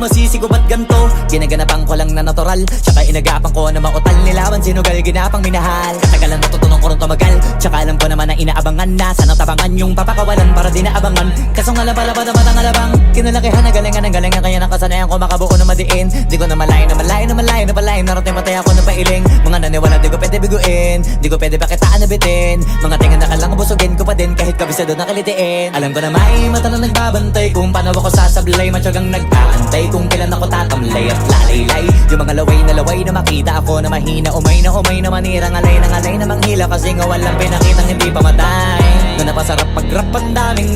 masisi ko ba't ganto? Ginaganapan ko lang na natural, tsaka inagapan ko na mautal. Nilawan sinugal, ginapang minahal. Katagalan natutunan ko rin tumagal, tsaka alam ko naman na inaabangan na. Sanang tabangan yung papakawalan para di naabangan. Kaso nga labalabad naman ang alabang kinalakihan na galingan ng galingan. Kaya nakasanayan ko makabuo na madiin. Di ko na malayo na malayo na malayo na malayo. Narating matay ako ng pailing. Mga naniwala di ko pwede biguin, di ko pwede pakitaan na bitin. Mga tingan na kalang busugin ko pa din kahit kabisado na kalitiin. Alam ko na may mata na nagbabantay kung paano ako sasablay. Matyagang nag-aantay kung kailan ako tatamlay at lalaylay. Yung mga laway na makita ako na mahina. Umay na manirang alay na manghila. Kasi nga walang pinakitang hindi pamatay. Na napasarap pag-rap ang daming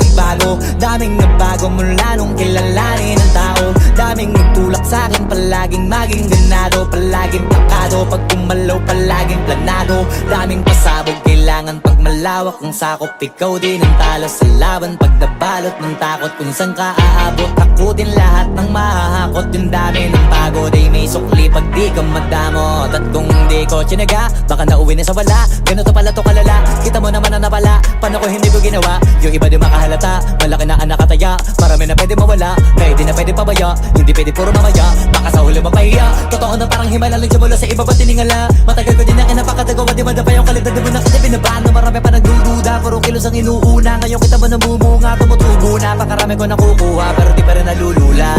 nagbago mula nung kilalanin ng tao. Daming nagtulak sa'kin, palaging maging ganado. Palaging plakado, pag kumalaw palaging planado. Daming pasabog, kailangan pag malawak ang sakop. Ikaw din ang talo sa laban pag nabalot ng takot. Kung saan ka aabot, ako din lahat ng mahahakot. Yung dami ng pagod ay may sukli pag di ka madamot. At kung hindi ko tsinaga, baka nauwi na sa wala. Ganito pala to kalala, kita mo naman na napala. Paano ko hindi ko ginawa, yung iba di makahalata. Malaki na ang nakataya, marami na pwede mawala. Kaya di na pwede pabaya, hindi pwede puro mamaya. Baka sa huli mapahiya, totoo na parang himala lang siya mula sa iba ba tiningala. Matagal ko din na kinapakatagawa, di madapa yung kalidad. Di mo na kita binabano, marami pa nagdududa. Puro kilos ang inuuna, ngayon kita ba namumunga. Tumutubo na, pakarami ko nakukuha, pero di pa rin nalulula.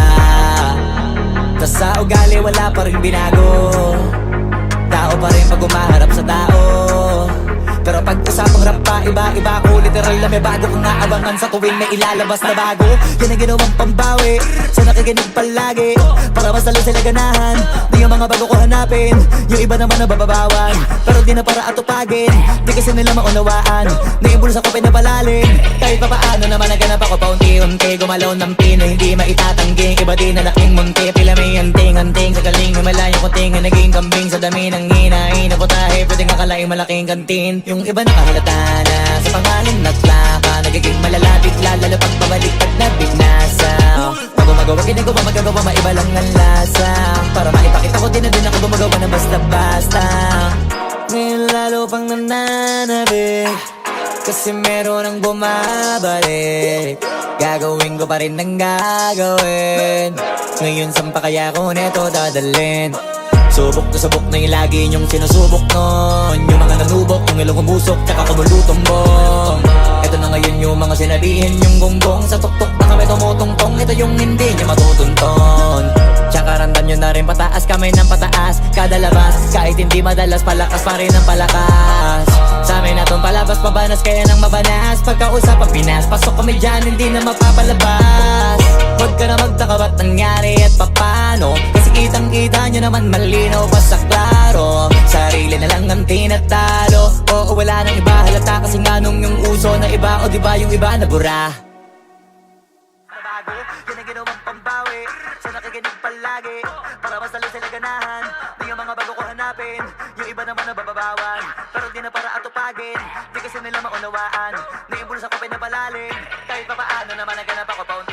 Tas sa ugali wala pa rin binago, tao pa rin pag umaharap sa tao. Pero pag usapang rap pa, iba ko. Literal na may bago kong naabangan sa tuwing may ilalabas na bago. Yan ang ginawang pambawi sa nakikinig palagi, para mas lalo sila ganahan. Di yung mga bago ko hanapin, yung iba naman nababawan. Pero di na para atupagin, di kasi nila maunawaan. Naimbulsa ko pinapalalim, kahit pa paano naman naganap ako paunti-unti. Gumalaw ng pino, hindi maitatanggi. Iba din na laking munti, pila may anting-anting. Sa galing na malayong kunting, naging kambing sa dami ng hinahin. Naputahe, pwedeng akalaing malaking kantin. Yung iba nakahalata na sa pangalan at plaka. Nagiging malalapit lalo pag pabalik at nabinasa. Pag gumagawa, ginagawa, magagawa, maiba lang ang lasa. Para maipakita ko din na din ako gumagawa na basta-basta. Ngayon lalo pang nananabik, kasi meron ang bumabalik. Gagawin ko pa rin ng gagawin. Ngayon saan pa kaya ko neto dadalhin? Subok na subok na yung lagi niyong sinusubok nun. Yung mga nanubok, yung ilong umusok, tsaka kumulutumbong. Ito na ngayon yung mga sinabihin yung gonggong. Sa tuktok na kami tumutungtong, ito yung hindi niya matutunton. Tsaka randam nyo na rin pataas, kamay ng pataas. Kada labas, kahit hindi madalas, palakas pa rin ang palakas. Sa amin na tong palabas, pabanas kaya nang mabanas. Pagkausap ang Pinas, pasok kami dyan, hindi na mapapalabas. Huwag ka na magtaka ba't nangyari at papano, kasi kitang-kita nyo naman malinaw pa sa klaro. Sarili na lang ang tinatalo, oo wala nang iba halata. Kasi nga nung yung uso na iba, o diba yung iba nabura. Nabago, yun ang ginawang pambawi sa nakikinig palagi, para mas lalo sila ganahan. Di yung mga bago ko hanapin, yung iba naman nababawan. Pero di na para atupagin, di kasi nila maunawaan. Naimbulsa ko pinapalalim, kahit pa paano naman naganap ako paunti.